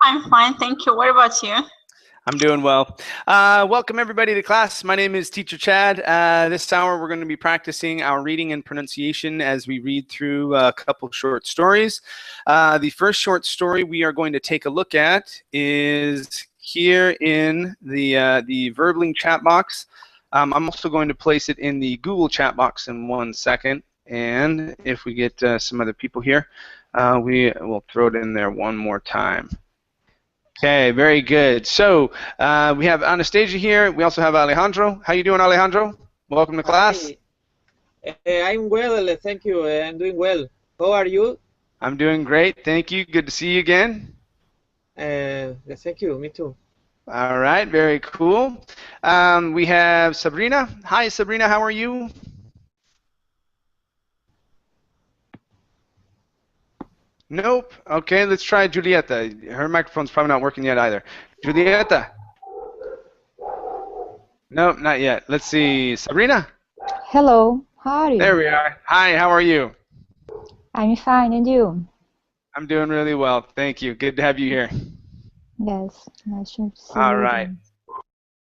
I'm fine, thank you. What about you? I'm doing well. Welcome everybody to class. My name is Teacher Chad. This hour we're going to be practicing our reading and pronunciation as we read through a couple short stories. The first short story we are going to take a look at is here in the Verbling chat box. I'm also going to place it in the Google chat box in 1 second. And if we get some other people here, we will throw it in there one more time. Okay, very good. So we have Anastasia here. We also have Alejandro. How you doing, Alejandro? Welcome to class. Hi. I'm well, thank you. I'm doing well. How are you? I'm doing great, thank you. Good to see you again. Thank you. Me too. All right, very cool. We have Sabrina. Hi, Sabrina. How are you? Nope. Okay, let's try Julieta. Her microphone's probably not working yet either. Julieta. Nope, not yet. Let's see. Sabrina? Hello, how are you? There we are. Hi, how are you? I'm fine, and you? I'm doing really well, thank you. Good to have you here. Yes, nice to see you. All right.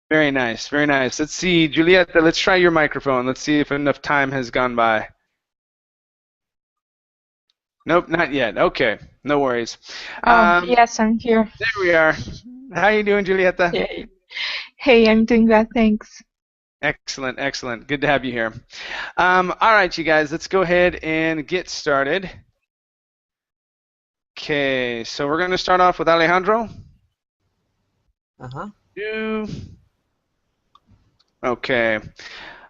Very nice, very nice. Let's see, Julieta, let's try your microphone. Let's see if enough time has gone by. Nope, not yet. Okay, no worries. Yes, I'm here. There we are. How are you doing, Julieta? Yay. Hey, I'm doing well, thanks. Excellent, excellent. Good to have you here. All right, you guys, let's go ahead and get started. Okay, so we're going to start off with Alejandro. Okay.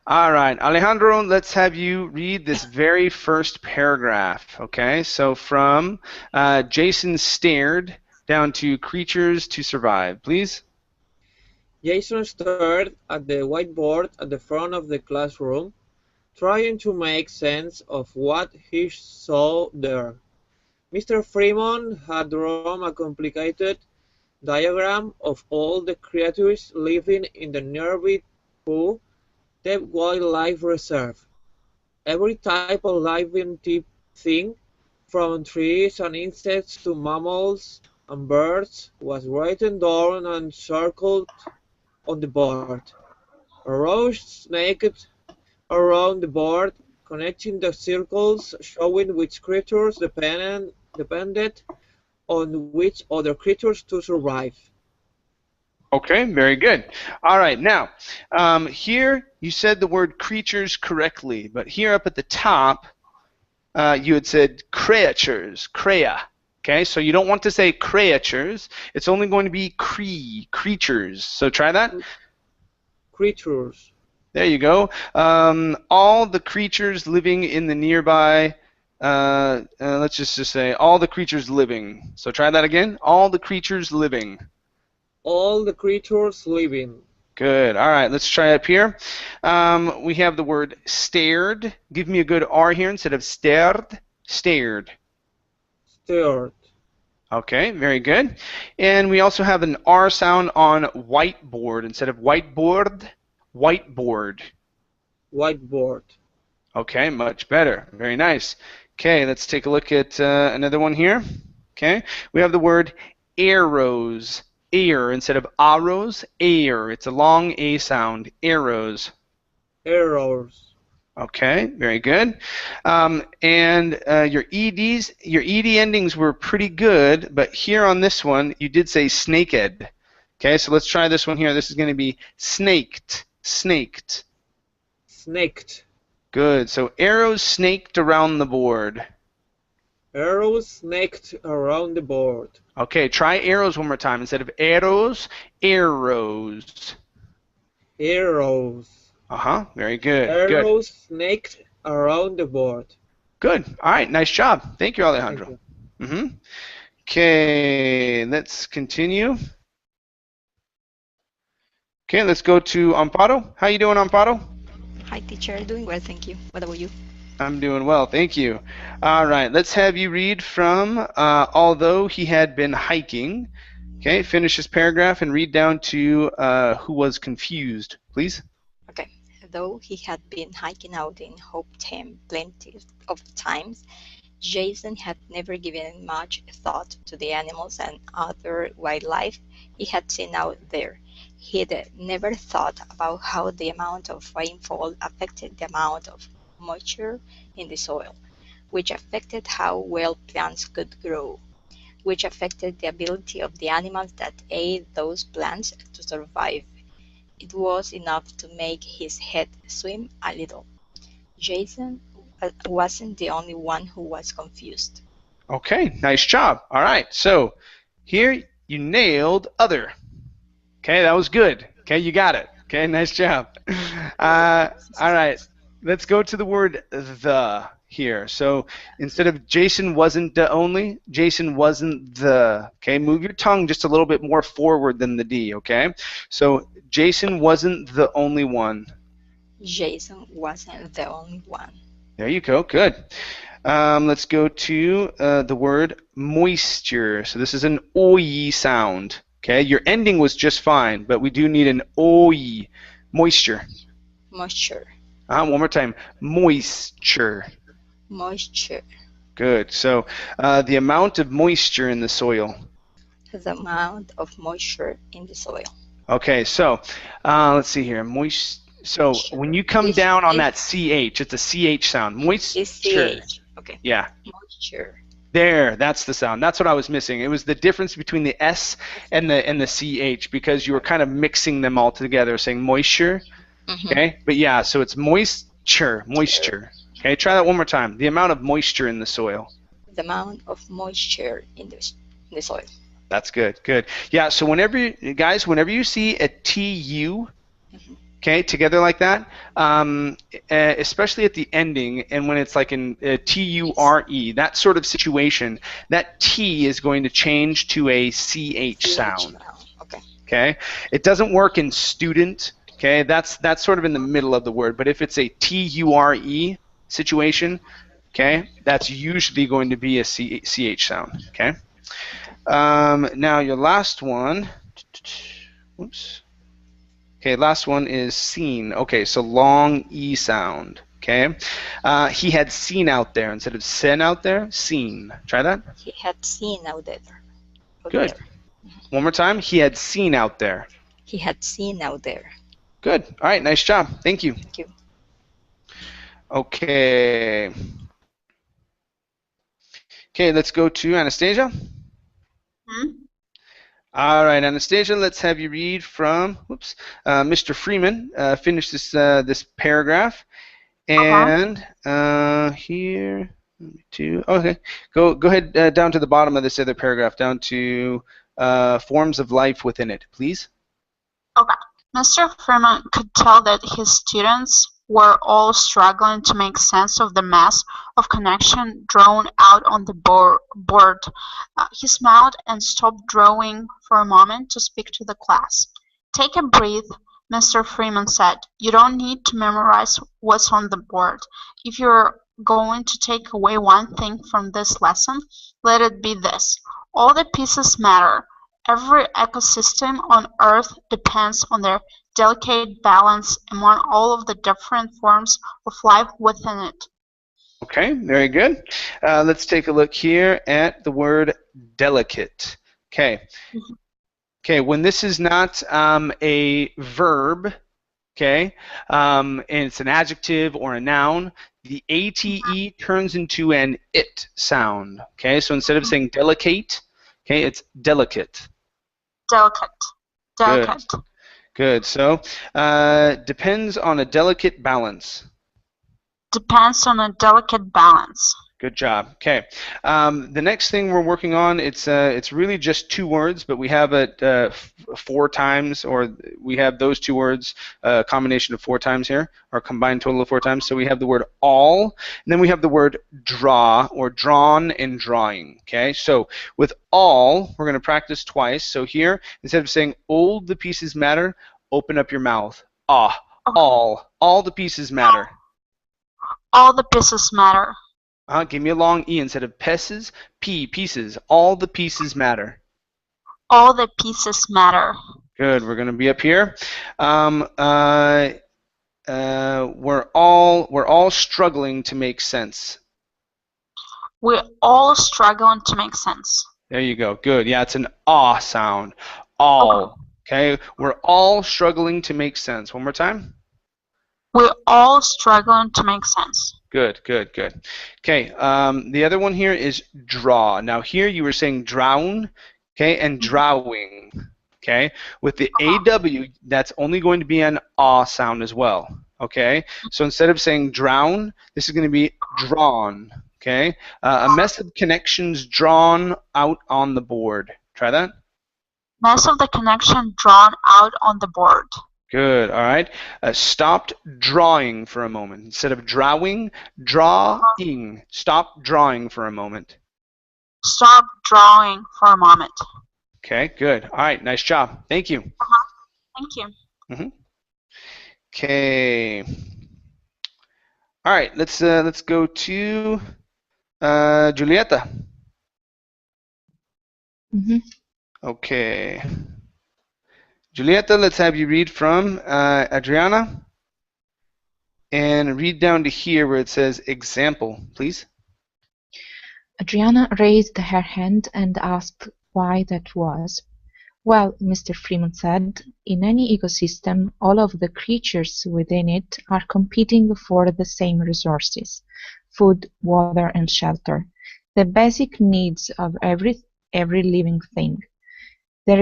All right, Alejandro, let's have you read this very first paragraph, okay? So from Jason stared down to creatures to survive, please. Jason stared at the whiteboard at the front of the classroom, trying to make sense of what he saw there. Mr. Freeman had drawn a complicated diagram of all the creatures living in the nearby Pooh Wildlife Reserve. Every type of living thing, from trees and insects to mammals and birds, was written down and circled on the board. A row snaked around the board, connecting the circles, showing which creatures depended on which other creatures to survive. Okay, very good. All right, now, here you said the word creatures correctly, but here up at the top, you had said creatures, crea. Okay, so you don't want to say creatures. It's only going to be creatures. So try that. Creatures. There you go. All the creatures living in the nearby, let's just say all the creatures living. So try that again. All the creatures living. All the creatures living. Good. All right, let's try up here. We have the word stared. Give me a good R here instead of stared. Stared. Stared. Okay, very good. And we also have an R sound on whiteboard instead of whiteboard. Whiteboard. Whiteboard. Okay, much better. Very nice. Okay, let's take a look at another one here. Okay, we have the word arrows. Air instead of arrows, air. It's a long A sound. Arrows. Arrows. Okay, very good. And your ED endings were pretty good, but here on this one, you did say snaked. Okay, so let's try this one here. This is going to be snaked. Snaked. Snaked. Good. So arrows snaked around the board. Arrows snaked around the board. Okay, try arrows one more time. Instead of arrows, arrows. Arrows. Uh-huh, very good. Arrows good. snaked around the board. Good. All right, nice job. Thank you, Alejandro. Okay, let's continue. Okay, let's go to Amparo. How you doing, Amparo? Hi, teacher. Doing well, thank you. What about you? I'm doing well, thank you. All right, let's have you read from although he had been hiking. Okay, finish this paragraph and read down to who was confused, please. Okay. Though he had been hiking out in Hope Tem plenty of times, Jason had never given much thought to the animals and other wildlife he had seen out there. He'd never thought about how the amount of rainfall affected the amount of moisture in the soil, which affected how well plants could grow, which affected the ability of the animals that ate those plants to survive. It was enough to make his head swim a little. Jason wasn't the only one who was confused. Okay, nice job. All right, so here you nailed other. Okay, that was good. Okay, you got it. Okay, nice job. All right, let's go to the word the here. So instead of Jason wasn't the only, Jason wasn't the. Okay, move your tongue just a little bit more forward than the D, okay? So Jason wasn't the only one. Jason wasn't the only one. There you go, good. Let's go to the word moisture. So this is an oi sound. Okay, your ending was just fine, but we do need an oi. Moisture. Moisture. One more time. Moisture. Moisture. Good. So the amount of moisture in the soil. The amount of moisture in the soil. Okay, so let's see here. So when you come down on that CH, it's a CH sound. Moisture. It's CH. Okay. Yeah. Moisture. There, that's the sound. That's what I was missing. It was the difference between the S and the CH because you were kind of mixing them all together, saying moisture. Mm-hmm. Okay, but yeah, so it's moisture. Okay, try that one more time. The amount of moisture in the soil. The amount of moisture in the soil. That's good. Good. Yeah. So whenever you see a TU. Okay, together like that, especially at the ending, and when it's like in T-U-R-E, that sort of situation, that T is going to change to a CH sound. Okay. Okay, it doesn't work in student. Okay, that's sort of in the middle of the word, but if it's a T-U-R-E situation, okay, that's usually going to be a CH sound. Okay. Now your last one. Oops. Okay, last one is seen. Okay, so long E sound. Okay, he had seen out there instead of seen out there. Seen. Try that. He had seen out there. Good. One more time. He had seen out there. He had seen out there. Good. All right. Nice job. Thank you. Thank you. Okay. Okay, let's go to Anastasia. All right, Anastasia, let's have you read from Mr. Freeman. Finish this paragraph, and here, okay, go ahead down to the bottom of this other paragraph, down to forms of life within it, please. Okay. Mr. Freeman could tell that his students were all struggling to make sense of the mess of connection drawn out on the board. He smiled and stopped drawing for a moment to speak to the class. "Take a breath," Mr. Freeman said. "You don't need to memorize what's on the board. If you're going to take away one thing from this lesson, let it be this: all the pieces matter. Every ecosystem on Earth depends on their delicate balance among all of the different forms of life within it." Okay, very good. Let's take a look here at the word delicate. Okay. Okay, when this is not a verb, okay, and it's an adjective or a noun, the ATE turns into an IT sound. Okay, so instead of saying delicate, okay, it's delicate. Delicate. Good. So, depends on a delicate balance. Depends on a delicate balance. Good job. Okay. The next thing we're working on, it's really just two words, but we have it 4 times, or we have those 2 words, a combination of 4 times here, or combined total of 4 times. So we have the word all, and then we have the word draw, or drawn and drawing. Okay. So with all, we're going to practice twice. So here, instead of saying all the pieces matter, open up your mouth. All the pieces matter. All the pieces matter. Give me a long E instead of pieces. Pieces. All the pieces matter. All the pieces matter. Good. We're going to be up here. We're all struggling to make sense. We're all struggling to make sense. There you go. Good. Yeah, it's an ah sound. All. Okay. We're all struggling to make sense. One more time. We're all struggling to make sense. Good, good, good. Okay, the other one here is draw. Now here you were saying drown, okay, and drawing, okay? With the AW, that's only going to be an ah sound as well, okay? So instead of saying drown, this is going to be drawn, okay? A mess of connections drawn out on the board. Try that. Mess of the connection drawn out on the board. Good, all right. Stopped drawing for a moment. Instead of drawing, drawing. Stop drawing for a moment. Stop drawing for a moment. Okay, good. All right, nice job. Thank you. Thank you. Okay. All right, let's go to Julieta. Okay. Julieta, let's have you read from Adriana and read down to here where it says example, please. Adriana raised her hand and asked why that was. Well, Mr. Freeman said, in any ecosystem, all of the creatures within it are competing for the same resources: food, water, and shelter, the basic needs of every living thing. There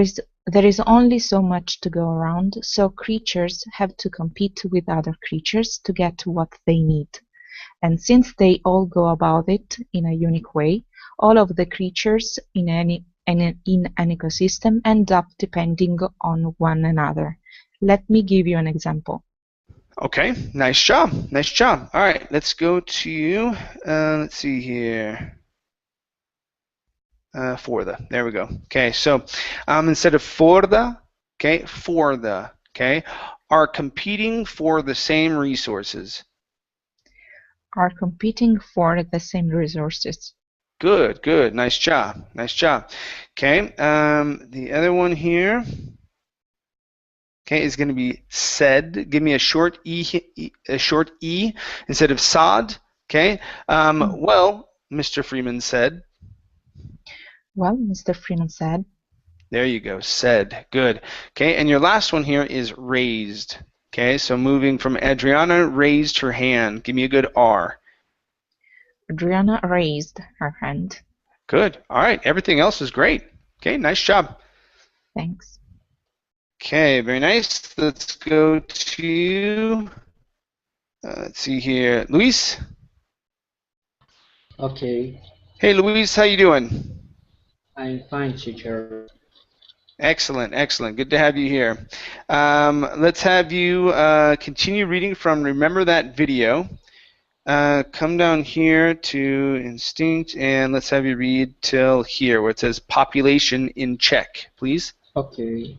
is only so much to go around, so creatures have to compete with other creatures to get what they need. And since they all go about it in a unique way, all of the creatures in an ecosystem end up depending on one another. Let me give you an example. Okay, nice job. Nice job. All right, let's go to, let's see here. For the, there we go. Okay, so instead of for the, okay, are competing for the same resources. Are competing for the same resources. Good, good. Nice job. Nice job. Okay, the other one here, okay, is going to be said. Give me a short e instead of sod. Okay. Well, Mr. Freeman said. Well, Mr. Freeman said. There you go. Said. Good. Okay, and your last one here is raised. Okay, so moving from Adriana raised her hand. Give me a good R. Adriana raised her hand. Good. All right. Everything else is great. Okay, nice job. Thanks. Okay, very nice. Let's go to, let's see here, Louise. Okay. Hey, Louise, how you doing? I'm fine, teacher. Excellent, excellent. Good to have you here. Let's have you continue reading from Remember That Video. Come down here to Instinct, and let's have you read till here where it says population in check, please. Okay.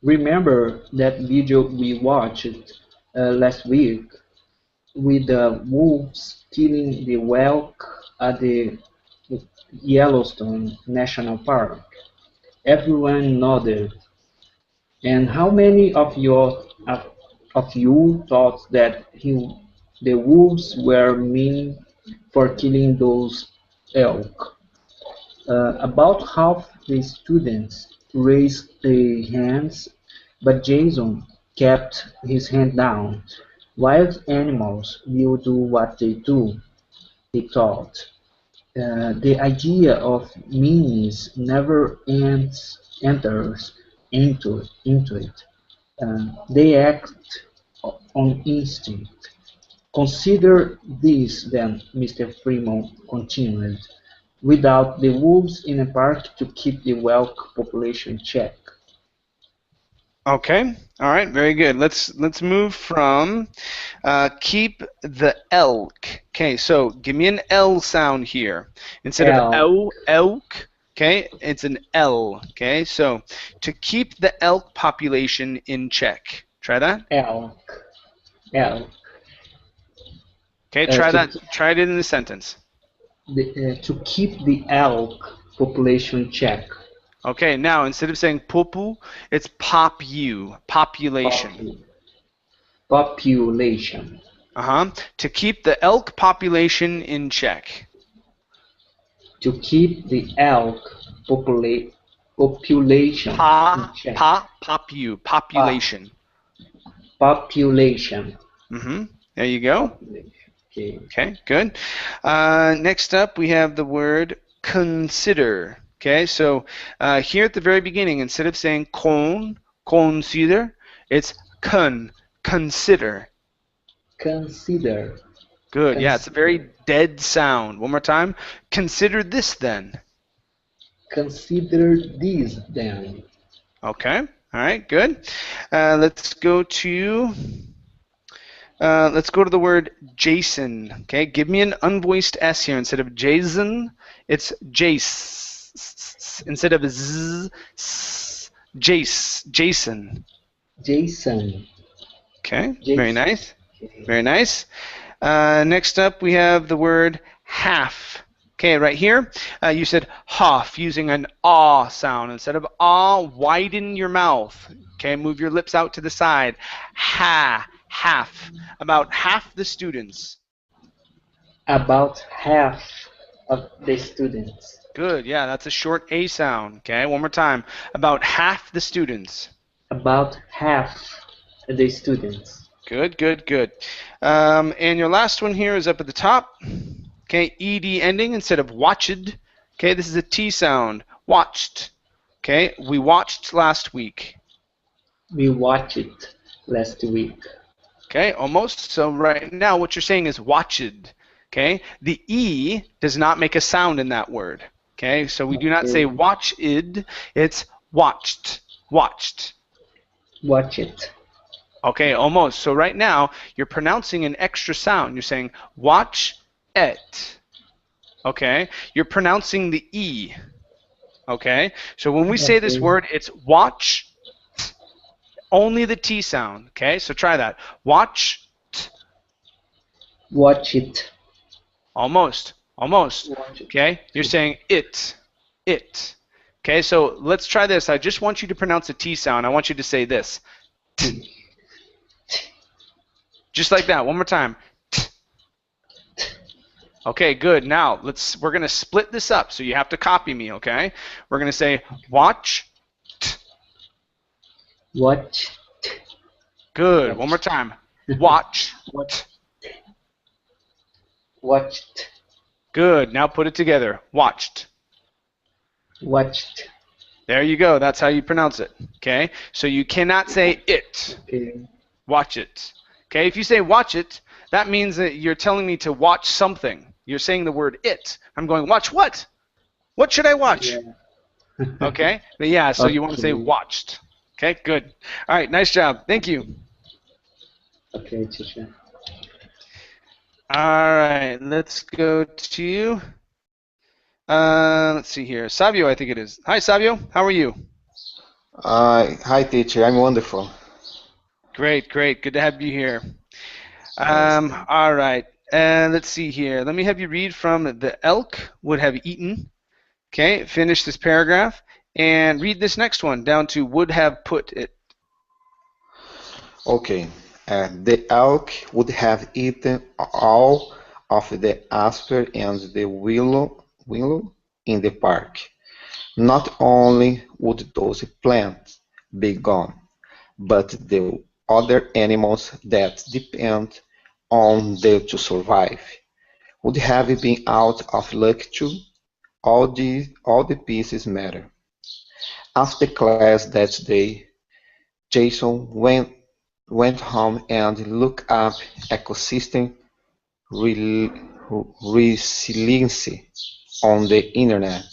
Remember that video we watched last week with the wolves killing the elk at the Yellowstone National Park? Everyone nodded. And how many of you thought that the wolves were mean for killing those elk? About half the students raised their hands, but Jason kept his hand down. Wild animals will do what they do, he thought. The idea of meanness never enters into it. They act on instinct. Consider this, then, Mr. Freeman continued. Without the wolves in a park to keep the elk population in check. Okay. All right. Very good. Let's move from keep the elk. Okay. So give me an L sound here instead of elk. Okay. It's an L. Okay. So to keep the elk population in check. Try that. Elk. Okay. Try that. Try it in the sentence. To keep the elk population in check. Okay, now instead of saying popu, it's population. Population. To keep the elk population in check. To keep the elk population in check. Population. Population. There you go. Population. Okay. Okay, good. Next up, we have the word consider. Okay, so here at the very beginning, instead of saying consider, it's consider. Consider. Good, yeah, it's a very dead sound. One more time. Consider this then. Consider this then. Okay, all right, good. Let's go to the word Jason. Okay, give me an unvoiced S here. Instead of Jason, it's Jace. Instead of Z, Jason. Jason. Okay, Jason. very nice. Okay. Very nice. Next up, we have the word half. Okay, right here, you said half using an ah sound. Instead of ah, widen your mouth. Okay, move your lips out to the side. Half. About half the students. About half of the students. Good, yeah, that's a short A sound. Okay, one more time. About half the students. About half the students. Good. And your last one here is up at the top. Okay, ed ending instead of watched. Okay, this is a T sound. Watched. Okay, we watched last week. We watched it last week. Okay, almost. So right now what you're saying is watched. Okay, the E does not make a sound in that word. Okay, so we do not say watched, it's watched. Watch it. Okay, almost. So right now you're pronouncing an extra sound. You're saying watch it. Okay, you're pronouncing the E. Okay, so when we say this word, it's watch. Only the T sound. Okay, so try that. Watch. Watch it. Almost. Okay, you're saying it. Okay, so let's try this. I just want you to pronounce a T sound. I want you to say this. Just like that. One more time. Okay, good. Now we're gonna split this up. So you have to copy me. Okay, we're gonna say watch. Watch. Good. One more time. Watch. Watched. Good. Now put it together. Watched. Watched. There you go. That's how you pronounce it. Okay. So you cannot say it. Okay. Watch it. Okay. If you say watch it, that means that you're telling me to watch something. You're saying the word it. I'm going, watch what? What should I watch? Yeah. Okay. But yeah. So you want to say watched. Okay. Good. All right. Nice job. Thank you. Okay, teacher. All right, let's go to, let's see here, Savio, I think it is. Hi, Savio, how are you? Hi, teacher, I'm wonderful. Great, good to have you here. All right, let's see here. Let me have you read from the elk would have eaten. Okay, finish this paragraph, and read this next one down to would have put it. Okay. The elk would have eaten all of the aspen and the willow in the park. Not only would those plants be gone, but the other animals that depend on them to survive would have been out of luck too. All the pieces matter. After class that day, Jason went home and looked up ecosystem resiliency on the internet.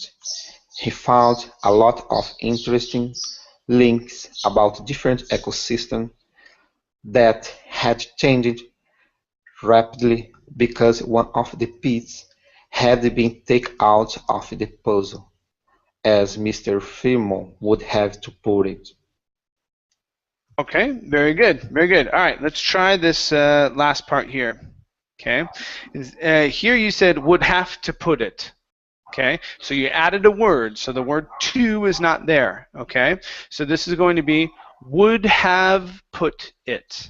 He found a lot of interesting links about different ecosystems that had changed rapidly because one of the pieces had been taken out of the puzzle, as Mr. Freeman would have to put it. Okay, very good. All right, let's try this last part here. Okay, here you said would have to put it. Okay, so you added a word, so the word to is not there. Okay, so this is going to be would have put it.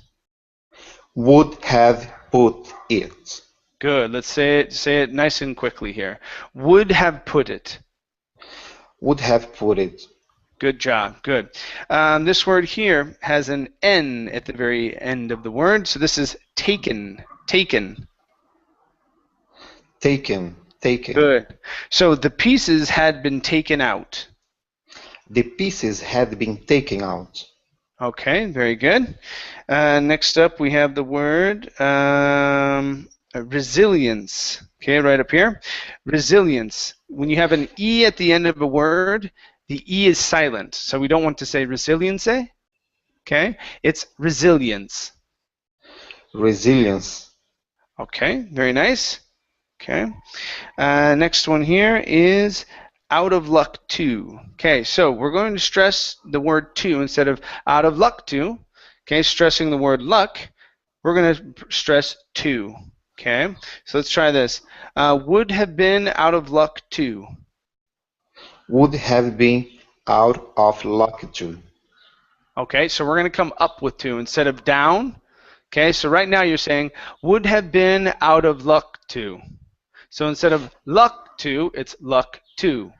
Would have put it. Good. Let's say it nice and quickly here. Would have put it. Would have put it. Good job. Good. This word here has an N at the very end of the word, so this is taken. Taken. Taken. Taken. Good. So the pieces had been taken out. The pieces had been taken out. Okay, very good. Next up, we have the word resilience. Okay, right up here. Resilience. When you have an E at the end of a word, the E is silent. So we don't want to say resilience. Okay, it's resilience. Resilience. Okay, very nice. Okay. Next one here is out of luck to. Okay, so we're going to stress the word to instead of out of luck to. Okay, stressing the word luck, we're going to stress to. Okay, so let's try this. Would have been out of luck to. Would have been out of luck to. Okay, so we're going to come up with to instead of down. Okay, so right now you're saying would have been out of luck to. So instead of luck to, it's luck to.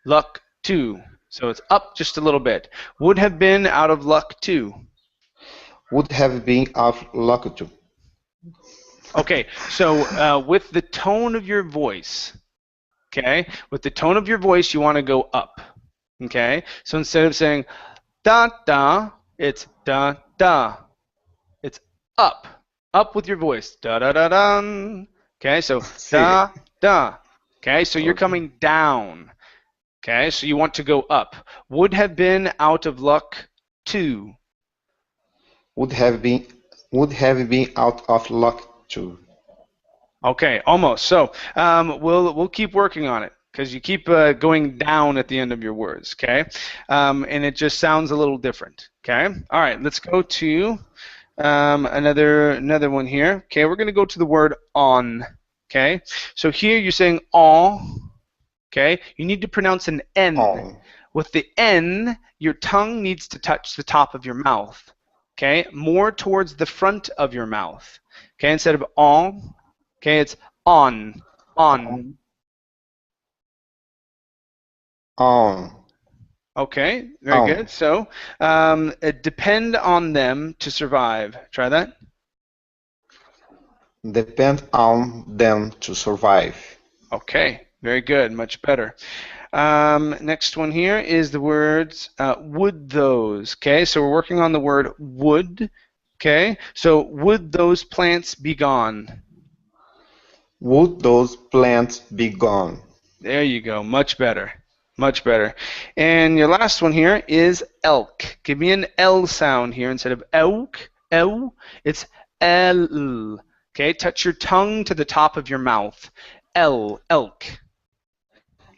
Luck to. So it's up just a little bit. Would have been out of luck to. Would have been out of luck to. Okay, so with the tone of your voice, okay, with the tone of your voice, you want to go up. Okay, so instead of saying da da, it's da da. It's up. Up with your voice. Da da da da. Okay, so da da. Okay, so you're coming down. Okay, so you want to go up. Would have been out of luck to. Would have been out of luck to. Okay, almost. So we'll keep working on it because you keep going down at the end of your words. Okay, and it just sounds a little different. Okay. All right, let's go to another one here. Okay, we're going to go to the word on. Okay, so here you're saying on. Okay, you need to pronounce an N. On. With the N, your tongue needs to touch the top of your mouth. Okay, more towards the front of your mouth. Okay, instead of on, okay, it's on. On. On. Okay, very good. So, depend on them to survive. Try that. Depend on them to survive. Okay, very good. Much better. Next one here is the words would those. Okay, so we're working on the word would. Okay, so would those plants be gone? Would those plants be gone? There you go. Much better. Much better. And your last one here is elk. Give me an L sound here instead of elk. L. It's L. Okay, touch your tongue to the top of your mouth. L. Elk.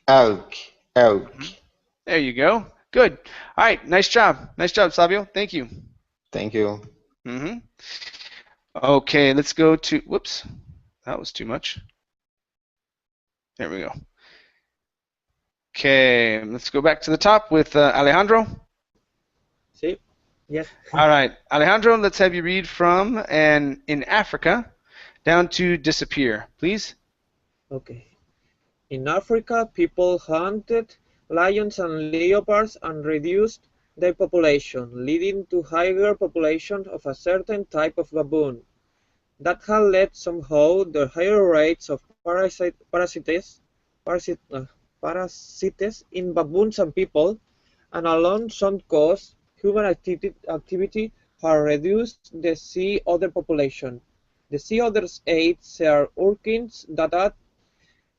Elk. Elk. There you go. Good. All right. Nice job. Nice job, Savio. Thank you. Thank you. Okay, let's go to, whoops, that was too much. There we go. Okay, let's go back to the top with Alejandro. Sí. Yes. All right, Alejandro, let's have you read from and in Africa down to disappear, please. Okay. In Africa, people hunted lions and leopards and reduced their population, leading to higher population of a certain type of baboon. That had led somehow to higher rates of parasites in baboons and people, and along some coast, human activity has reduced the sea otter population. The sea otters ate sea urchins that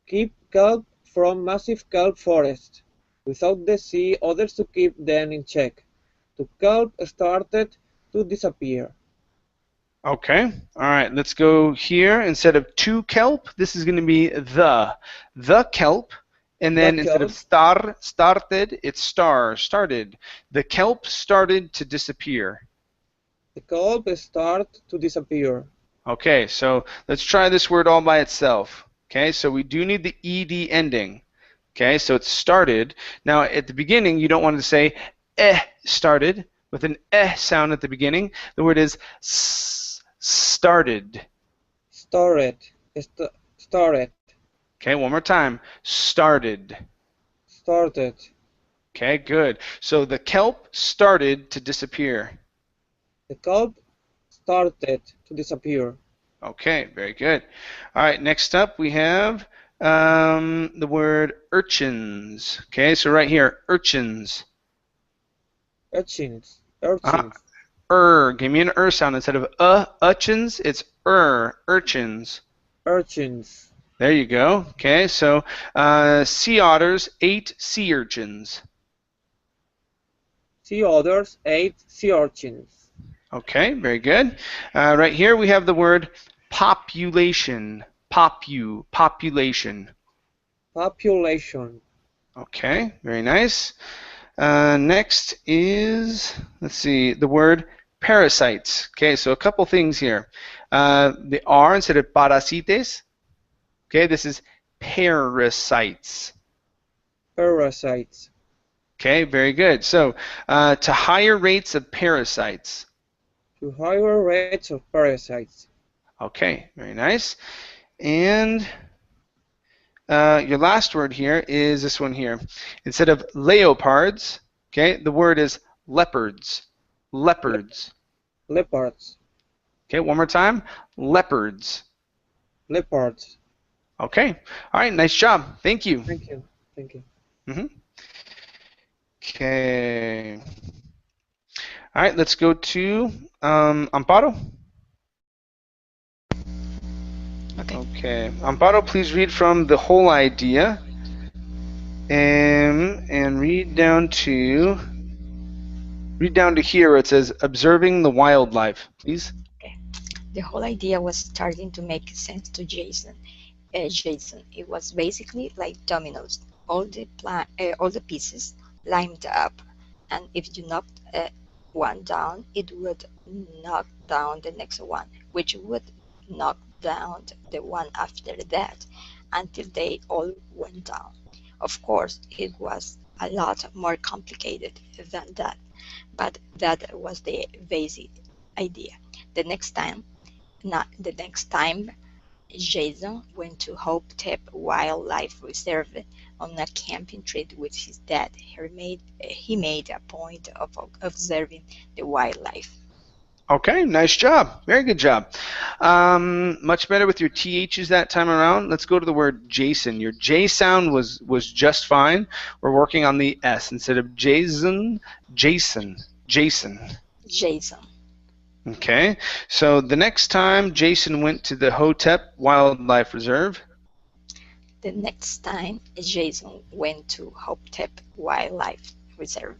keep kelp from massive kelp forests. Without the sea otters to keep them in check, the kelp started to disappear. Okay, all right, let's go here. Instead of to kelp, this is going to be the kelp. And then instead of started, it's started. The kelp started to disappear. The kelp started to disappear. Okay, so let's try this word all by itself. Okay, so we do need the ed ending. Okay, so it's started. Now at the beginning, you don't want to say started with an sound at the beginning. The word is started. Started. Started. Okay, one more time. Started. Started. Okay, good. So the kelp started to disappear. The kelp started to disappear. Okay, very good. All right, next up we have the word urchins. Okay, so right here, urchins. Urchins. Urchins. Give me an sound instead of urchins. It's urchins. Urchins. There you go. Okay, so sea otters ate sea urchins. Sea otters ate sea urchins. Okay, very good. Right here we have the word population. Population. Population. Okay, very nice. Next is, let's see, the word parasites. Okay, so a couple things here. The R instead of parasites. Okay, this is parasites. Parasites. Okay, very good. So, to higher rates of parasites. To higher rates of parasites. Okay, very nice. And your last word here is this one here. Instead of leopards, okay, the word is leopards. Leopards. Leopards. Okay, one more time. Leopards. Leopards. Okay. All right, nice job. Thank you. Thank you. Thank you. Okay. All right, let's go to Amparo. Okay. Amparo, please read from the whole idea and read down to here where it says observing the wildlife, please. Okay. The whole idea was starting to make sense to Jason. It was basically like dominoes. All the pieces lined up, and if you knocked one down, it would knock down the next one, which would knock down the one after that, until they all went down. Of course, it was a lot more complicated than that, but that was the basic idea. The next time, Jason went to Hope Tip Wildlife Reserve on a camping trip with his dad. He made a point of observing the wildlife. Okay, nice job. Very good job. Much better with your THs that time around. Let's go to the word Jason. Your J sound was just fine. We're working on the S. Instead of Jason, Jason. Jason. Jason. Okay, so the next time Jason went to the Hotep Wildlife Reserve. The next time Jason went to Hotep Wildlife Reserve.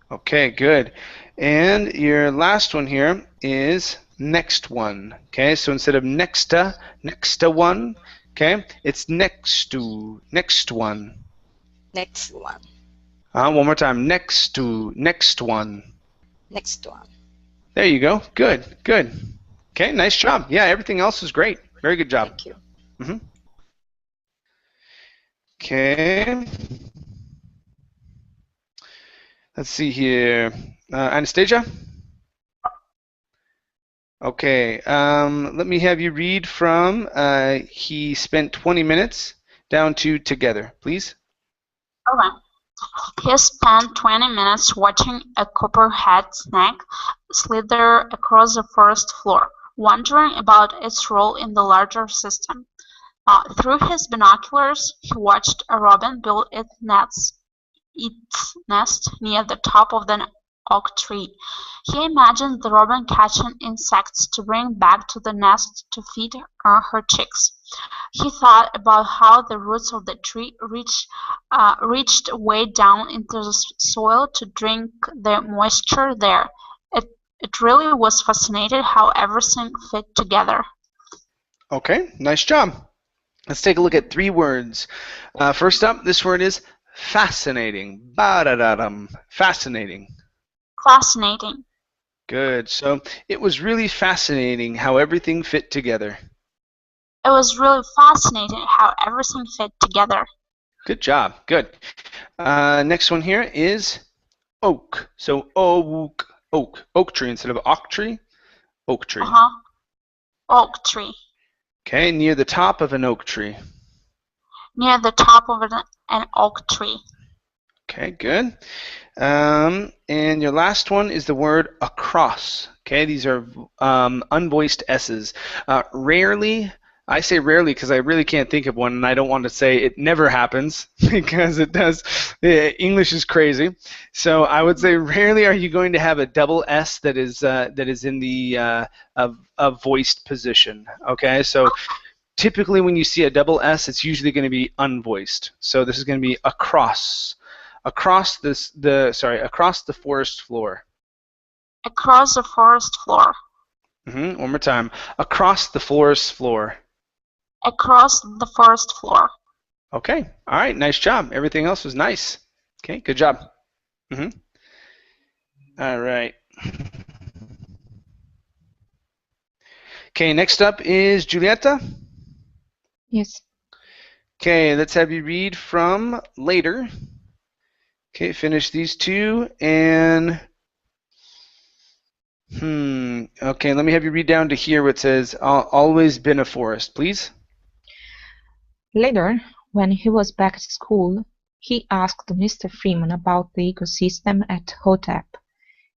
Okay, good. And your last one here is next one. Okay, so instead of next to one, okay, it's next to, next one. Next one. One more time, next to, next one. Next one. There you go. Good, good. Okay, nice job. Yeah, everything else is great. Very good job. Thank you. Okay. Let's see here. Anastasia? Okay, let me have you read from he spent 20 minutes down to together, please. Okay. He spent 20 minutes watching a copperhead snake slither across the forest floor, wondering about its role in the larger system. Through his binoculars, he watched a robin build its nest near the top of an oak tree. He imagined the robin catching insects to bring back to the nest to feed her chicks. He thought about how the roots of the tree reached way down into the soil to drink the moisture there. It really was fascinating how everything fit together. Okay, nice job. Let's take a look at 3 words. First up, this word is fascinating. Ba-da-da-dum. Fascinating. Fascinating. Good. So it was really fascinating how everything fit together. It was really fascinating how everything fit together. Good job. Good. Next one here is oak. So oak. Oak tree instead of oak tree. Oak tree. Oak tree. Okay, near the top of an oak tree. Near the top of an oak tree. Okay, good. And your last one is the word across. Okay, these are unvoiced S's. Rarely, I say rarely because I really can't think of one, and I don't want to say it never happens because it does. English is crazy. So I would say rarely are you going to have a double S that is in the a voiced position. Okay, so typically when you see a double S, it's usually going to be unvoiced. So this is going to be across. Across across the forest floor. Across the forest floor. One more time. Across the forest floor. Across the forest floor. Okay. All right. Nice job. Everything else was nice. Okay. Good job. All right. Okay. Next up is Julieta. Yes. Okay. Let's have you read from later. Okay. Finish these two and. Okay, let me have you read down to here where it says, always been a forest, please. Later, when he was back at school, he asked Mr. Freeman about the ecosystem at Hotep.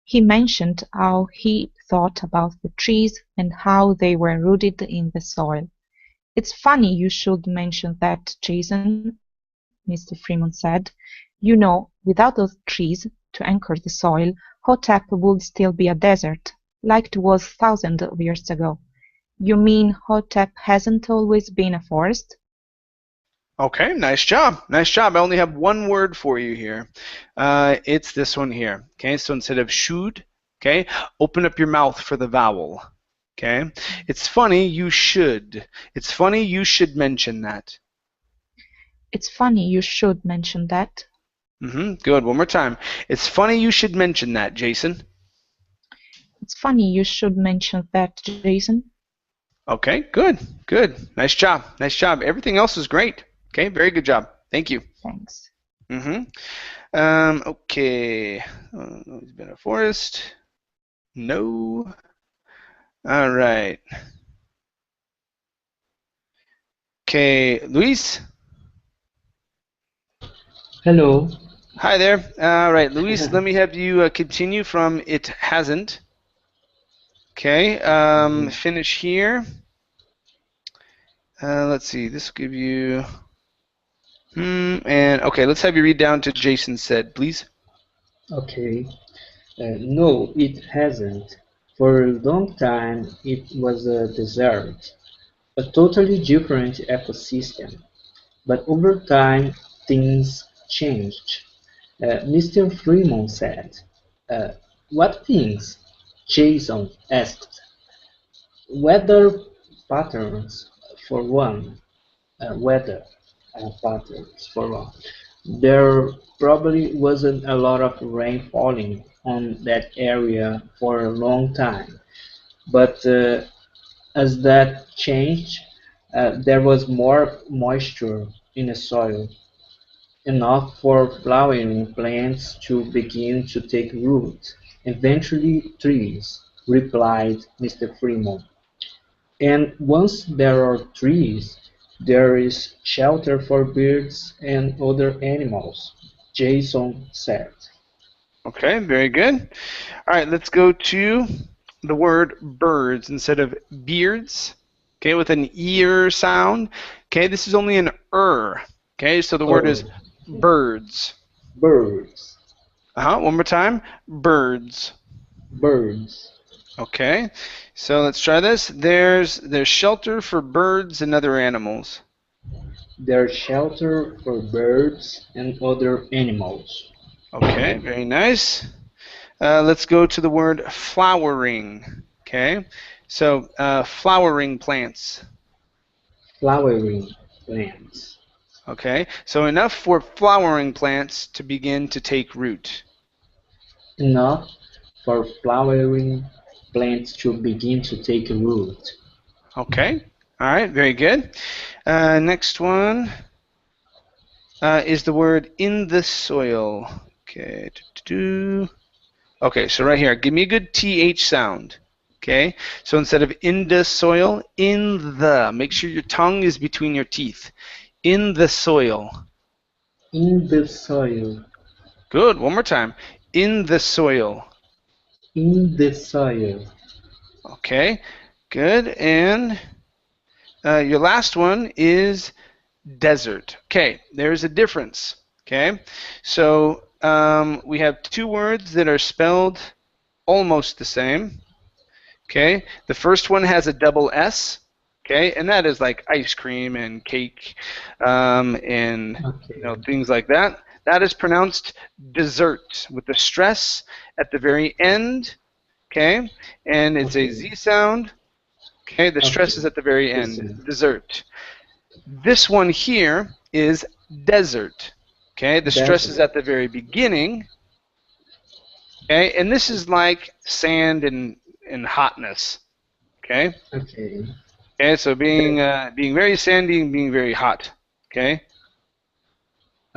He mentioned how he thought about the trees and how they were rooted in the soil. It's funny you should mention that, Jason, Mr. Freeman said. You know, without those trees to anchor the soil, Hotep would still be a desert, like it was thousands of years ago. You mean Hotep hasn't always been a forest? Okay, nice job. Nice job. I only have one word for you here. It's this one here. Okay, so instead of should, okay, open up your mouth for the vowel. Okay, it's funny you should. It's funny you should mention that. It's funny you should mention that. Good. One more time. It's funny you should mention that, Jason. It's funny you should mention that, Jason. Okay, good. Good. Nice job. Nice job. Everything else is great. Okay, very good job. Thank you. Thanks. Okay. It's been a forest. No. All right. Okay, Louise? Hello. Hi there. All right, Louise, let me have you continue from it hasn't. Okay, finish here. Let's see, this will give you... and okay, let's have you read down to Jason said, please. Okay. No, it hasn't. For a long time, it was a desert, a totally different ecosystem. But over time, things changed. Mr. Freeman said. What things? Jason asked. Weather patterns, for one. Weather patterns, for one. There probably wasn't a lot of rain falling on that area for a long time, but as that changed, there was more moisture in the soil, enough for flowering plants to begin to take root. Eventually trees, replied Mr. Freeman. And once there are trees, there is shelter for birds and other animals, Jason said. Okay, very good. All right, let's go to the word birds instead of beards. Okay, with an ear sound. Okay, this is only an Okay, so the word is birds. Birds. One more time. Birds. Birds. Okay, so let's try this. There's shelter for birds and other animals. There's shelter for birds and other animals. Okay, very nice. Let's go to the word flowering. Okay, so flowering plants. Flowering plants. Okay, so enough for flowering plants to begin to take root. Enough for flowering plants to begin to take root. Okay, all right, very good. Next one is the word in the soil. Okay, okay, so right here, give me a good TH sound. Okay, so instead of in the soil, in the. Make sure your tongue is between your teeth. In the soil. In the soil. Good. One more time. In the soil. In the soil. Okay, good. And your last one is desert. Okay, there's a difference. Okay, so we have two words that are spelled almost the same. Okay, the first one has a double S. Okay, and that is like ice cream and cake and things like that. That is pronounced dessert with the stress at the very end. Okay, and it's a Z sound. Okay, the stress is at the very end. Dessert. This one here is desert. Okay, the stress is at the very beginning. Okay, and this is like sand and hotness. Okay. Okay. Okay, so being very sandy and being very hot. Okay.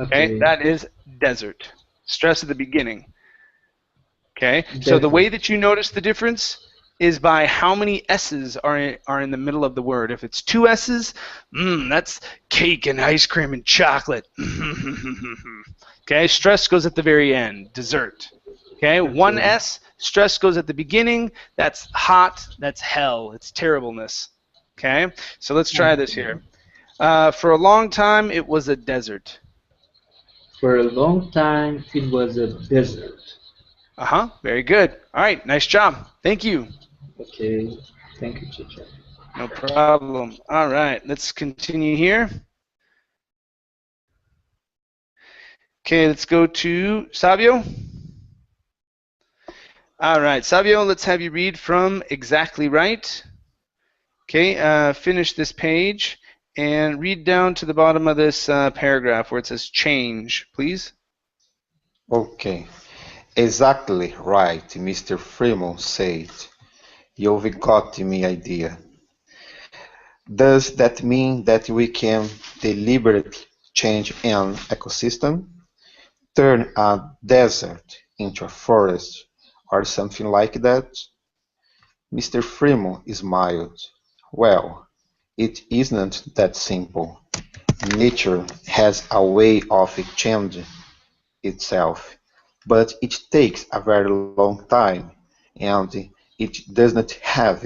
Okay, that is desert. Stress at the beginning. Okay, so the way that you notice the difference is by how many S's are in the middle of the word. If it's two S's, that's cake and ice cream and chocolate. Okay, stress goes at the very end, dessert. Okay, one S, stress goes at the beginning, that's hot, that's hell, it's terribleness. Okay, so let's try this here. For a long time, it was a desert. For a long time, it was a desert. Very good. All right, nice job. Thank you. Okay, thank you, teacher. No problem. All right, let's continue here. Okay, let's go to Savio. All right, Savio, let's have you read from Exactly Right. Okay, finish this page and read down to the bottom of this paragraph where it says change, please. Okay. Exactly right, Mr. Freeman said. You've got me idea. Does that mean that we can deliberately change an ecosystem? Turn a desert into a forest or something like that? Mr. Freeman smiled. Well, it isn't that simple. Nature has a way of changing itself, but it takes a very long time, and it does not have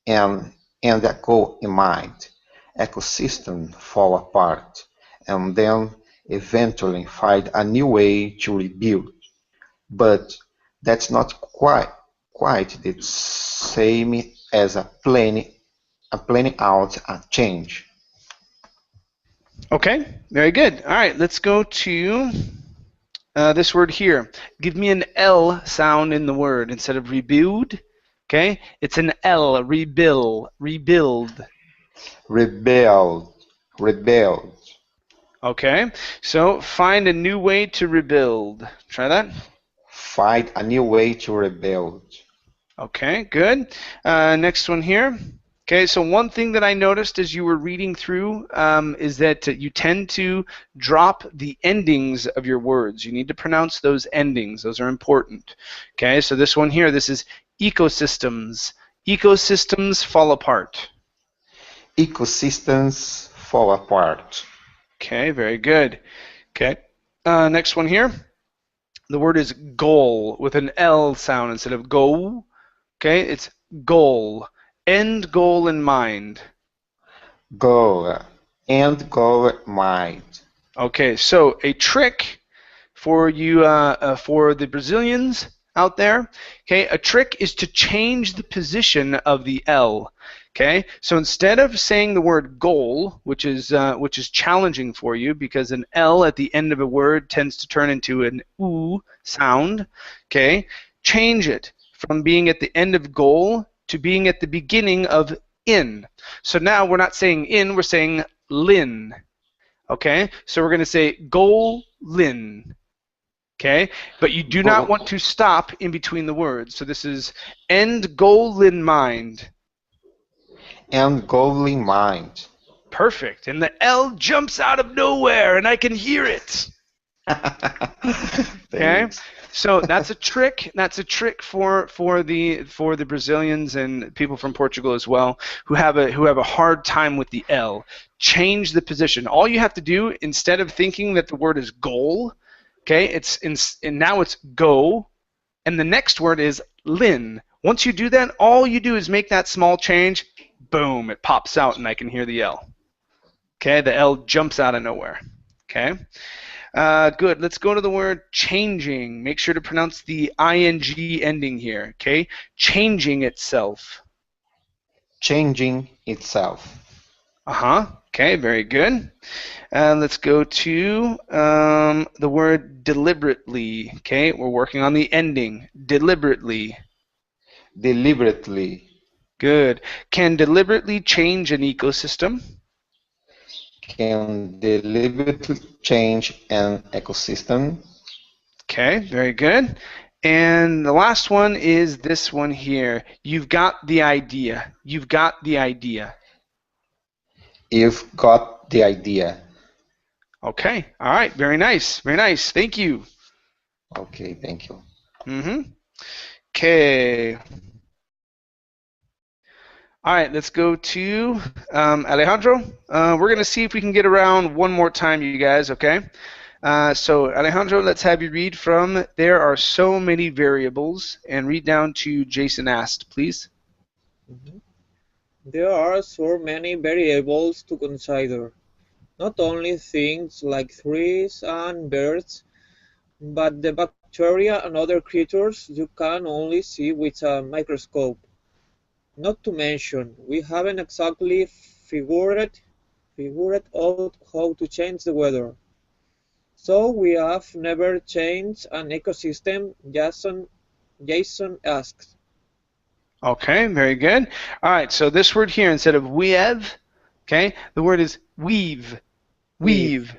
an end goal in mind. Ecosystems fall apart, and then eventually find a new way to rebuild. But that's not quite the same as planning out a change. Okay, very good. All right, let's go to this word here. Give me an L sound in the word instead of rebuild. Okay, it's an L. Rebuild. Rebuild. Rebelled. Okay, so find a new way to rebuild. Try that. Find a new way to rebuild. Okay, good. Next one here. Okay, so one thing that I noticed as you were reading through is that you tend to drop the endings of your words. You need to pronounce those endings. Those are important. Okay, so this one here, this is ecosystems. Ecosystems fall apart. Ecosystems fall apart. Okay, very good. Okay, next one here. The word is goal with an L sound instead of go. Okay, it's goal. End goal in mind. Goal. End goal mind. Okay, so a trick for you, for the Brazilians out there. Okay, a trick is to change the position of the L. Okay, so instead of saying the word goal, which is challenging for you because an L at the end of a word tends to turn into an oo sound. Okay, change it from being at the end of goal to being at the beginning of in. So now we're not saying in, we're saying lin. Okay, so we're going to say goal lin. Okay, but you do not want to stop in between the words. So this is end goal in mind. End goal in mind. Perfect. And the L jumps out of nowhere, and I can hear it. Okay. So that's a trick. That's a trick for the Brazilians and people from Portugal as well who have a hard time with the L. Change the position. All you have to do, instead of thinking that the word is goal, okay, and now it's go, and the next word is lin. Once you do that, all you do is make that small change. Boom! It pops out, and I can hear the L. Okay, the L jumps out of nowhere. Okay. Good. Let's go to the word changing. Make sure to pronounce the ing ending here. Okay. Changing itself. Changing itself. Okay. Very good. Let's go to the word deliberately. Okay. We're working on the ending. Deliberately. Deliberately. Good. Can deliberately change an ecosystem. Can deliberately change an ecosystem. Okay, very good. And the last one is this one here. You've got the idea. You've got the idea. You've got the idea. Okay, all right, very nice, very nice. Thank you. Okay, thank you. Okay. All right, let's go to Alejandro. We're going to see if we can get around one more time, you guys, okay? So, Alejandro, let's have you read from There Are So Many Variables and read down to Jason Asked, please. There are so many variables to consider. Not only things like trees and birds, but the bacteria and other creatures you can only see with a microscope. Not to mention, we haven't exactly figured out how to change the weather. So we have never changed an ecosystem, Jason asks. Okay, very good. All right, so this word here, instead of we have, okay, the word is weave. Weave.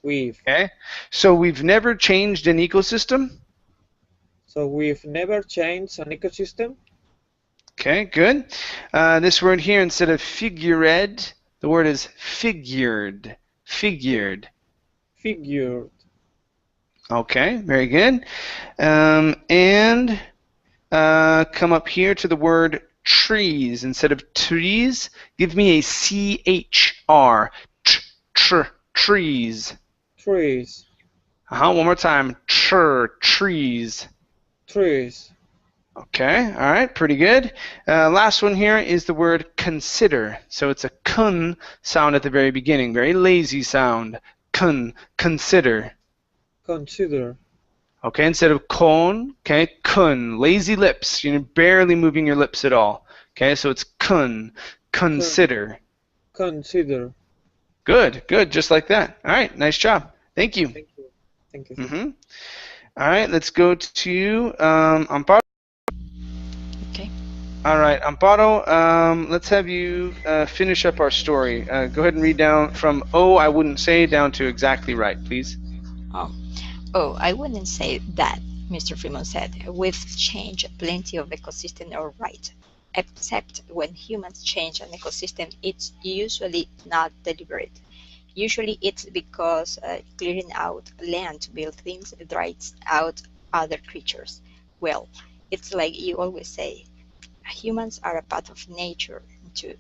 Weave. Okay, so we've never changed an ecosystem. So we've never changed an ecosystem. Okay, good. This word here, instead of figured, the word is figured. Figured. Figured. Okay, very good. And come up here to the word trees. Instead of trees, give me a CHR. Trees. Trees. One more time. Trees. Trees. Okay, all right, pretty good. Last one here is the word consider. So it's a kun sound at the very beginning, very lazy sound. Consider. Consider. Okay, instead of con, okay, kun, lazy lips. You're barely moving your lips at all. Okay, so it's consider. Consider. Good, good, just like that. All right, nice job. Thank you. Thank you. Thank you. All right, let's go to Amparo. Okay. All right, Amparo, let's have you finish up our story. Go ahead and read down from I wouldn't say down to exactly right, please. I wouldn't say that, Mr. Freeman said. We've changed plenty of ecosystems all right. Except when humans change an ecosystem, it's usually not deliberate. Usually it's because clearing out land to build things drives out other creatures. Well, it's like you always say, humans are a part of nature too.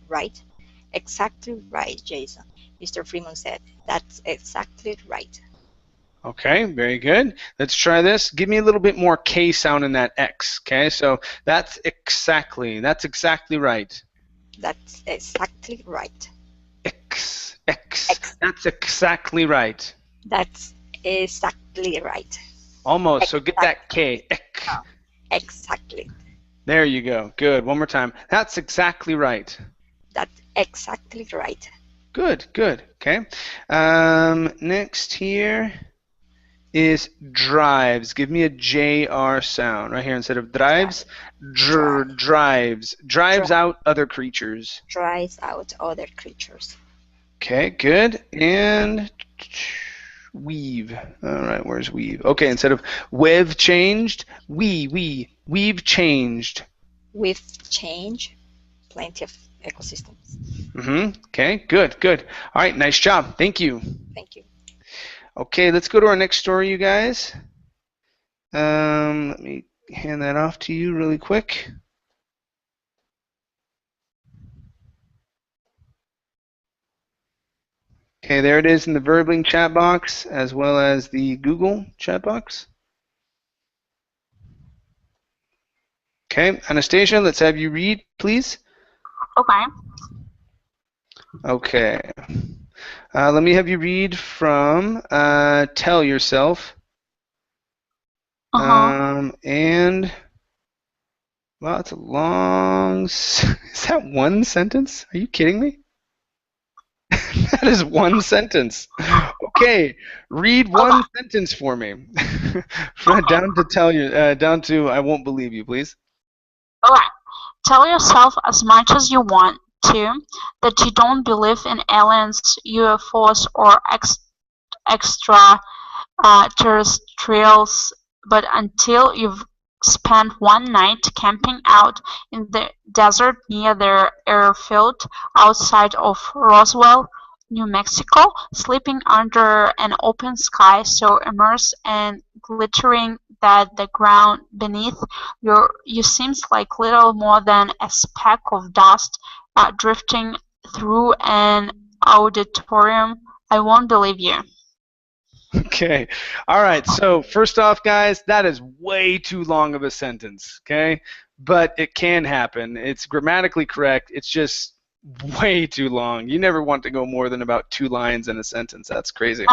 Right? Exactly right, Jason. Mr. Freeman said, that's exactly right. Okay, very good. Let's try this. Give me a little bit more K sound in that X. Okay, so that's exactly right. That's exactly right. X. That's exactly right. That's exactly right. Almost. So get that K. Exactly. There you go. Good. One more time. That's exactly right. That's exactly right. Good, good. Okay. Next here is drives. Give me a JR sound right here instead of drives. Drives. Drives out other creatures. Drives out other creatures. Okay, good. And weave. All right, where's weave? Okay, instead of we've changed, we've changed. We've changed plenty of ecosystems. Okay, good, good. All right, nice job. Thank you. Thank you. Okay, let's go to our next story, you guys. Let me hand that off to you really quick. Okay, there it is in the Verbling chat box as well as the Google chat box. Okay, Anastasia, let's have you read, please. Okay. Okay. Let me have you read from Tell Yourself. And, well, it's a long... Is that one sentence? Are you kidding me? That is one sentence. Okay, read one sentence for me. Down to I won't believe you, please. Alright. Tell yourself as much as you want to that you don't believe in aliens, UFOs, or extra terrestrials, but until you've spent one night camping out in the desert near the airfield outside of Roswell, New Mexico, sleeping under an open sky so immersed and glittering that the ground beneath you seems like little more than a speck of dust drifting through an auditorium. I won't believe you. Okay. All right. So first off, guys, that is way too long of a sentence. Okay. But it can happen. It's grammatically correct. It's just way too long. You never want to go more than about 2 lines in a sentence. That's crazy.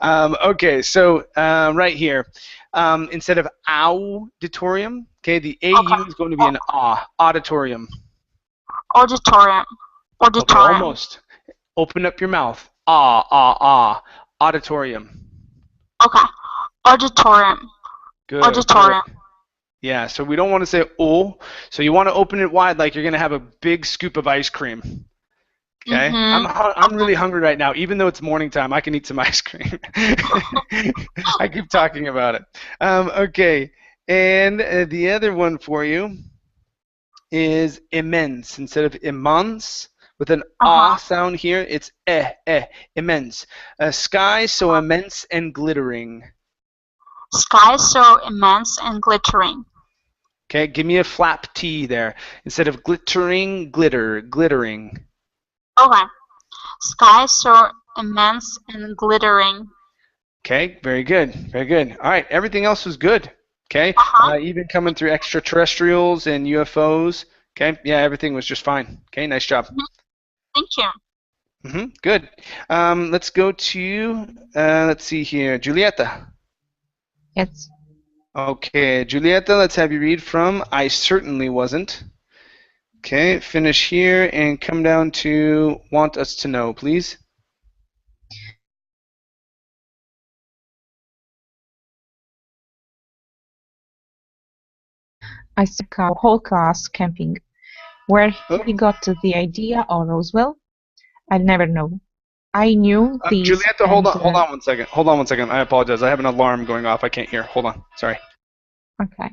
Okay. So right here, instead of auditorium, okay, the AU is going to be an auditorium. Auditorium. Okay, almost. Open up your mouth. Auditorium. Okay. Auditorium. Good. Auditorium. Good. Yeah, so we don't want to say oh, so you want to open it wide like you're going to have a big scoop of ice cream. Okay? I'm really hungry right now. Even though it's morning time, I can eat some ice cream. I keep talking about it. Okay, and the other one for you is immense. Instead of immense, with an ah sound here, it's immense. Sky so immense and glittering. Sky so immense and glittering. Okay, give me a flap T there. Instead of glittering, glittering. Okay. Sky so immense and glittering. Okay, very good, very good. All right, everything else was good. Okay, even coming through extraterrestrials and UFOs. Okay, yeah, everything was just fine. Okay, nice job. Thank you. Good. Let's go to, let's see here, Julieta. Yes. Okay, Julieta, let's have you read from I Certainly Wasn't. Okay, finish here and come down to Want Us to Know, please. I took our whole class camping. Where he got the idea or Roswell, I'll never know. I knew these. Julieta, hold on 1 second. Hold on 1 second. I apologize. I have an alarm going off. I can't hear. Hold on. Sorry. Okay.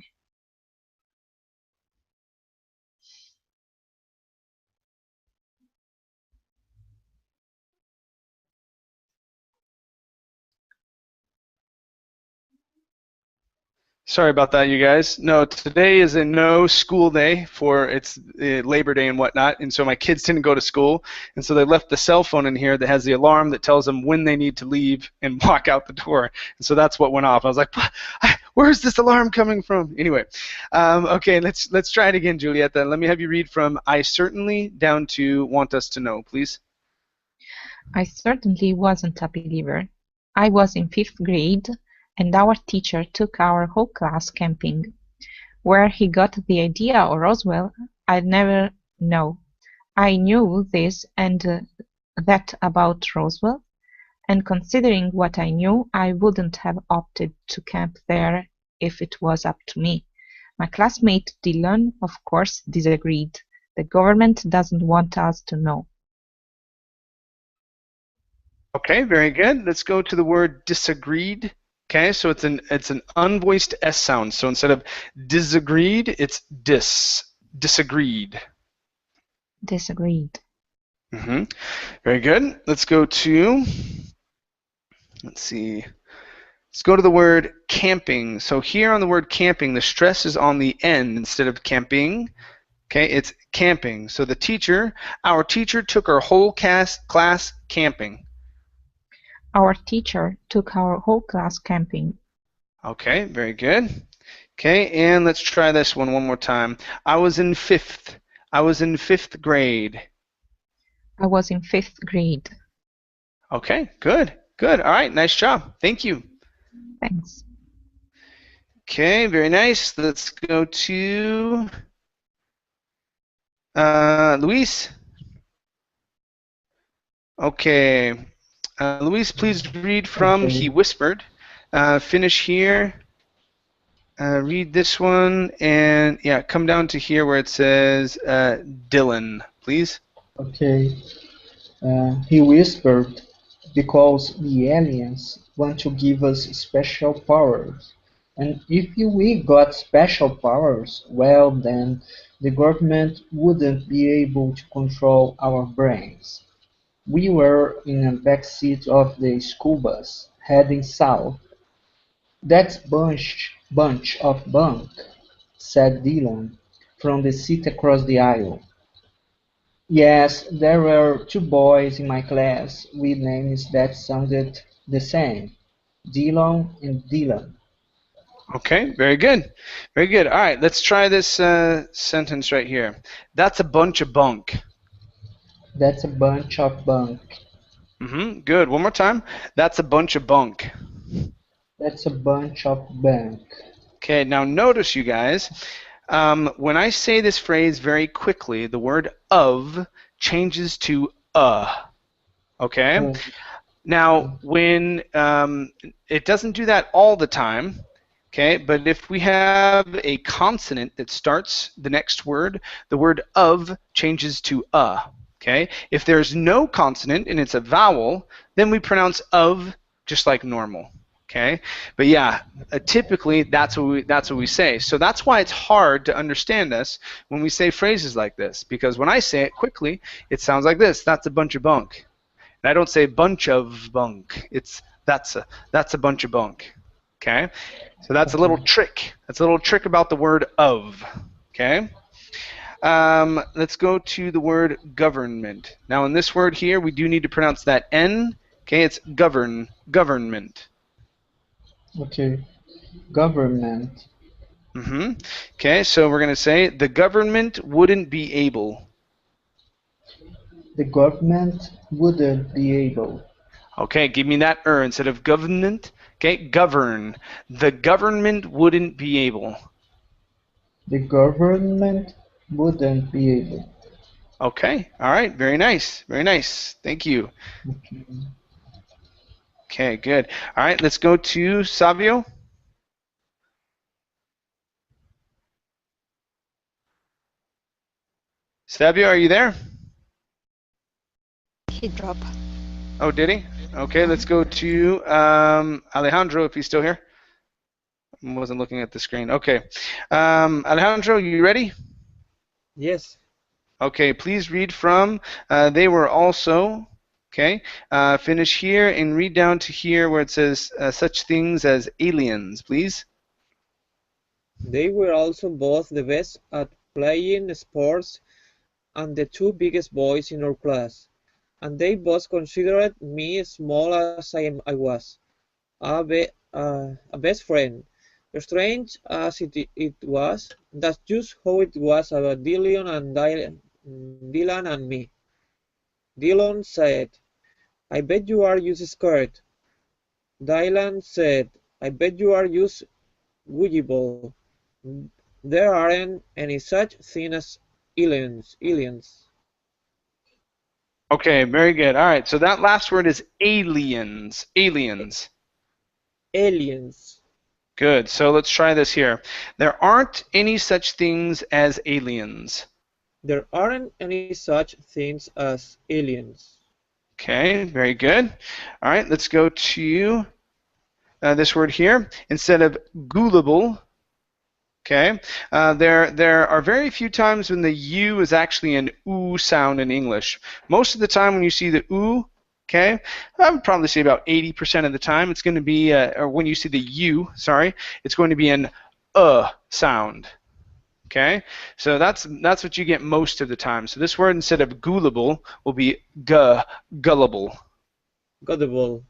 Sorry about that, you guys. No, today is a no school day for it's Labor Day and whatnot, and so my kids didn't go to school, and so they left the cell phone in here that has the alarm that tells them when they need to leave and walk out the door, and so that's what went off. I was like, where's this alarm coming from? Anyway, okay, let's try it again, Julieta. Let me have you read from I Certainly down to Want Us to Know, please. I certainly wasn't a believer. I was in 5th grade, and our teacher took our whole class camping. Where he got the idea or Roswell, I'll never know. I knew this and that about Roswell, and considering what I knew, I wouldn't have opted to camp there if it was up to me. My classmate Dylan, of course, disagreed. The government doesn't want us to know. Okay, very good. Let's go to the word disagreed. Okay, so it's an unvoiced S sound. So instead of disagreed, it's disagreed. Disagreed. Very good. Let's go to, Let's see. Let's go to the word camping. So here on the word camping, the stress is on the end instead of camping. Okay, it's camping. So our teacher took our whole class camping. Our teacher took our whole class camping. Okay, very good. Okay, and let's try this one more time. I was in fifth grade. I was in 5th grade. Okay, good. All right, nice job. Thank you. Thanks. Okay, very nice. Let's go to Louise. Okay. Louise, please read from Okay. He Whispered. Finish here. Read this one, and yeah, come down to here where it says Dylan, please. Okay. He whispered, because the aliens want to give us special powers. And if we got special powers, well then the government wouldn't be able to control our brains. We were in a backseat of the school bus, heading south. "That's bunch of bunk," said Dylan, from the seat across the aisle. Yes, there were 2 boys in my class with names that sounded the same, Dillon and Dylan. Okay, very good. Very good. All right, let's try this sentence right here. That's a bunch of bunk. That's a bunch of bunk. Good. One more time. That's a bunch of bunk. That's a bunch of bunk. Okay, now notice, you guys, when I say this phrase very quickly, the word of changes to okay? Now, when it doesn't do that all the time, okay, but if we have a consonant that starts the next word, the word of changes to okay? If there's no consonant and it's a vowel, then we pronounce of just like normal. Okay, but yeah, typically that's what we say. So that's why it's hard to understand us when we say phrases like this, because when I say it quickly, it sounds like this. That's a bunch of bunk. And I don't say bunch of bunk. It's that's a bunch of bunk. Okay, so that's a little trick. That's a little trick about the word of. Okay. Let's go to the word government. Now in this word here, we do need to pronounce that N. Okay, it's government. Okay, government. Okay, so we're going to say the government wouldn't be able. The government wouldn't be able. Okay, give me that instead of government. Okay, govern. The government wouldn't be able. The government wouldn't be able. Okay, all right, very nice. Very nice. Thank you. Okay, good. All right, let's go to Savio. Savio, are you there? He dropped. Oh, did he? Okay, let's go to Alejandro, if he's still here. I wasn't looking at the screen. Okay. Alejandro, you ready? Yes. Okay, please read from they were also, okay, finish here and read down to here where it says such things as aliens, please. They were also both the best at playing sports and the 2 biggest boys in our class, and they both considered me small as I was, a best friend. Strange as it was, that's just how it was about Dylan and me. Dylan said, "I bet you are just scared." Dylan said, "I bet you are just gullible. There aren't any such thing as aliens." Okay, very good. All right, so that last word is aliens. Aliens. Aliens. Good, so let's try this here. There aren't any such things as aliens. There aren't any such things as aliens. Okay, very good. All right, let's go to this word here. Instead of gullible, okay, there are very few times when the U is actually an oo sound in English. Most of the time when you see the oo, Okay, I would probably say about 80% of the time it's going to be, or when you see the U, sorry, it's going to be an sound. Okay, so that's what you get most of the time. So this word instead of gullible will be gullible. Gullible.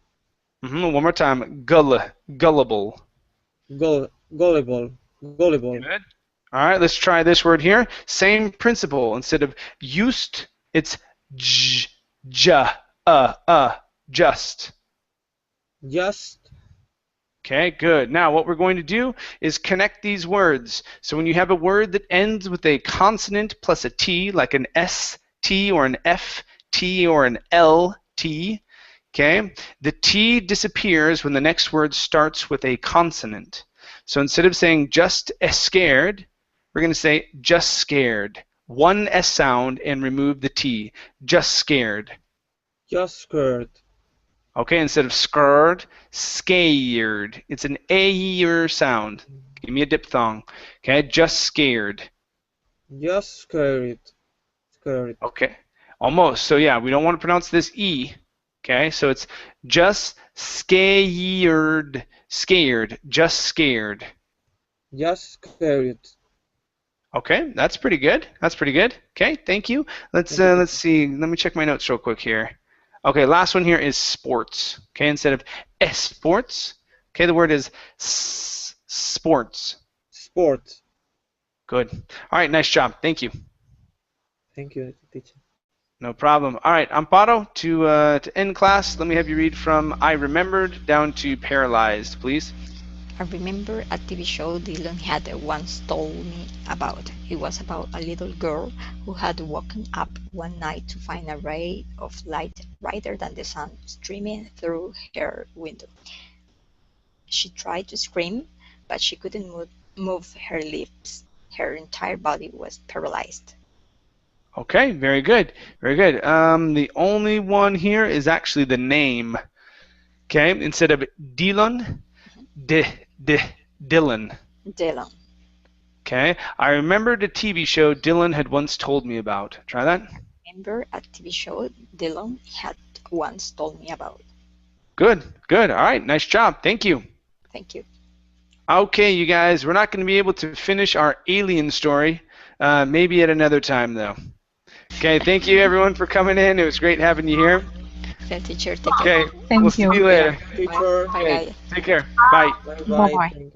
One more time, gullible. Gullible. Gullible. Good. All right, let's try this word here. Same principle. Instead of used, it's just. Just. Okay, good. Now what we're going to do is connect these words. So when you have a word that ends with a consonant plus a T, like an S-T or an F-T or an L-T, okay, the T disappears when the next word starts with a consonant. So instead of saying just scared, we're going to say just scared. One S sound and remove the T. Just scared. Just scared. Okay, instead of scared, scared. It's an A-er sound. Give me a diphthong. Okay, just scared. Just scared. Scared. Okay, almost. So yeah, we don't want to pronounce this E. Okay, so it's just scared. Scared. Just scared. Just scared. Okay, that's pretty good. That's pretty good. Okay, thank you. Let's see. Let me check my notes real quick here. Okay, last one here is sports. Okay, instead of sports, okay, the word is sports. Sport. Good. All right, nice job. Thank you. Thank you, teacher. No problem. All right, Pato, to end class, let me have you read from I remembered down to paralyzed, please. I remember a TV show Dylan had once told me about. It was about a little girl who had woken up one night to find a ray of light brighter than the sun streaming through her window. She tried to scream, but she couldn't move her lips. Her entire body was paralyzed. Okay, very good. Very good. The only one here is actually the name. Okay, instead of Dylan, Dylan. Dylan. Okay, I remembered a TV show Dylan had once told me about. Try that. Remember a TV show Dylan had once told me about. Good, good. All right, nice job. Thank you. Thank you. Okay, you guys, we're not going to be able to finish our alien story. Maybe at another time, though. Okay, thank you, everyone, for coming in. It was great having you here. The teacher, take care. Okay, we'll see you later. Teacher. Bye. Take care. Bye. Bye. Bye.